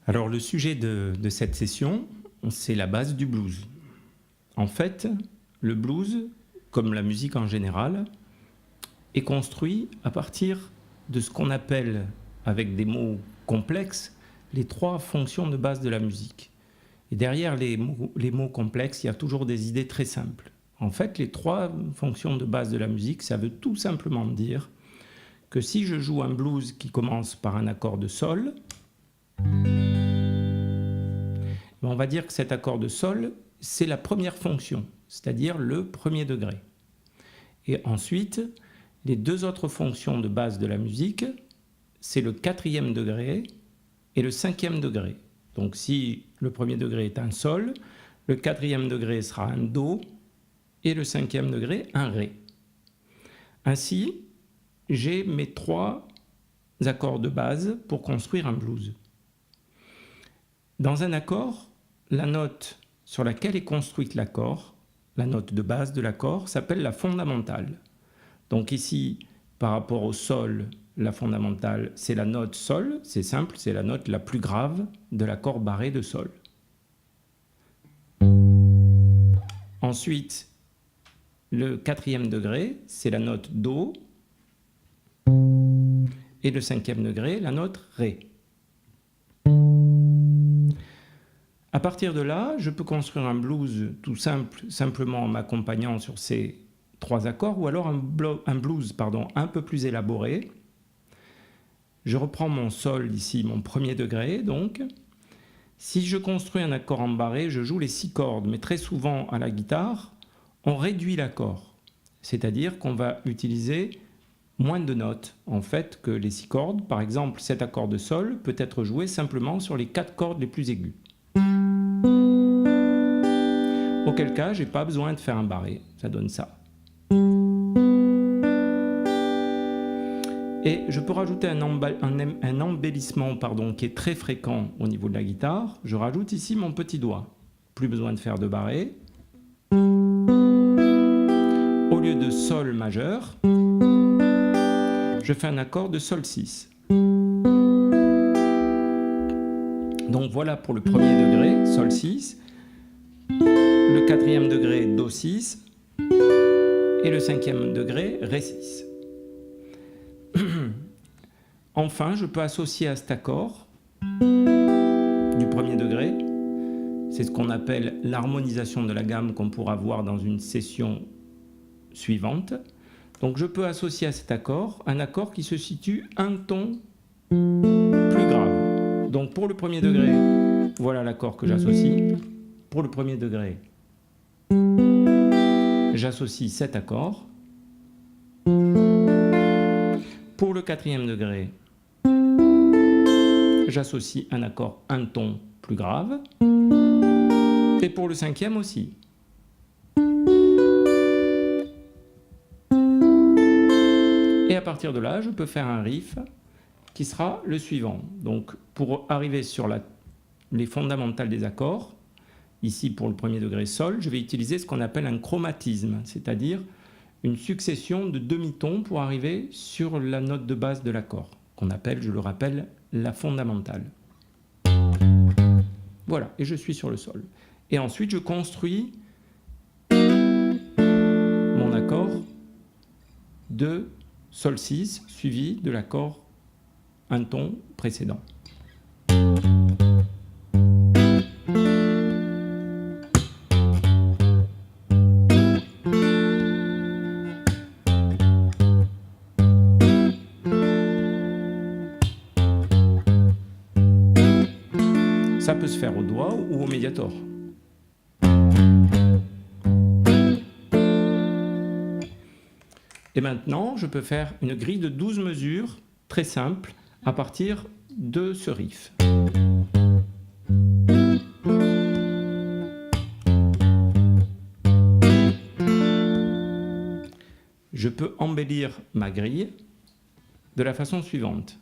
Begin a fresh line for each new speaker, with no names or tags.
Alors le sujet de cette session, c'est la base du blues. En fait, le blues, comme la musique en général, est construit à partir de ce qu'on appelle, avec des mots complexes, les trois fonctions de base de la musique. Et derrière les mots complexes, il y a toujours des idées très simples. En fait, les trois fonctions de base de la musique, ça veut tout simplement dire que si je joue un blues qui commence par un accord de sol, on va dire que cet accord de sol, c'est la première fonction, c'est-à-dire le premier degré. Et ensuite, les deux autres fonctions de base de la musique, c'est le quatrième degré et le cinquième degré. Donc si le premier degré est un sol, le quatrième degré sera un do et le cinquième degré un ré. Ainsi, j'ai mes trois accords de base pour construire un blues. Dans un accord, la note sur laquelle est construite l'accord, la note de base de l'accord, s'appelle la fondamentale. Donc ici, par rapport au sol, la fondamentale, c'est la note sol, c'est simple, c'est la note la plus grave de l'accord barré de sol. Ensuite, le quatrième degré, c'est la note do, et le cinquième degré, la note ré. À partir de là, je peux construire un blues tout simple, simplement en m'accompagnant sur ces trois accords, ou alors un blues un peu plus élaboré. Je reprends mon sol ici, mon premier degré, donc. Si je construis un accord en barré, je joue les 6 cordes, mais très souvent à la guitare, on réduit l'accord. C'est-à-dire qu'on va utiliser moins de notes, en fait, que les 6 cordes. Par exemple, cet accord de sol peut être joué simplement sur les 4 cordes les plus aiguës. Auquel cas, je n'ai pas besoin de faire un barré, ça donne ça. Et je peux rajouter un embellissement qui est très fréquent au niveau de la guitare. Je rajoute ici mon petit doigt. Plus besoin de faire de barré. Au lieu de sol majeur, je fais un accord de sol 6. Donc voilà pour le premier degré, sol 6. Le quatrième degré, do 6. Et le cinquième degré, ré 6. Enfin, je peux associer à cet accord du premier degré, c'est ce qu'on appelle l'harmonisation de la gamme qu'on pourra voir dans une session suivante. Donc je peux associer à cet accord un accord qui se situe un ton plus grave. Donc pour le premier degré, voilà l'accord que j'associe. Pour le premier degré, j'associe cet accord. Pour le quatrième degré, j'associe un accord un ton plus grave. Et pour le cinquième aussi. Et à partir de là, je peux faire un riff qui sera le suivant. Donc pour arriver sur les fondamentales des accords, ici pour le premier degré sol, je vais utiliser ce qu'on appelle un chromatisme, c'est-à-dire une succession de demi-tons pour arriver sur la note de base de l'accord, qu'on appelle, je le rappelle, la fondamentale. Voilà, et je suis sur le sol. Et ensuite, je construis mon accord de sol 6 suivi de l'accord un ton précédent. Ça peut se faire au doigt ou au médiator. Et maintenant, je peux faire une grille de 12 mesures, très simple, à partir de ce riff. Je peux embellir ma grille de la façon suivante.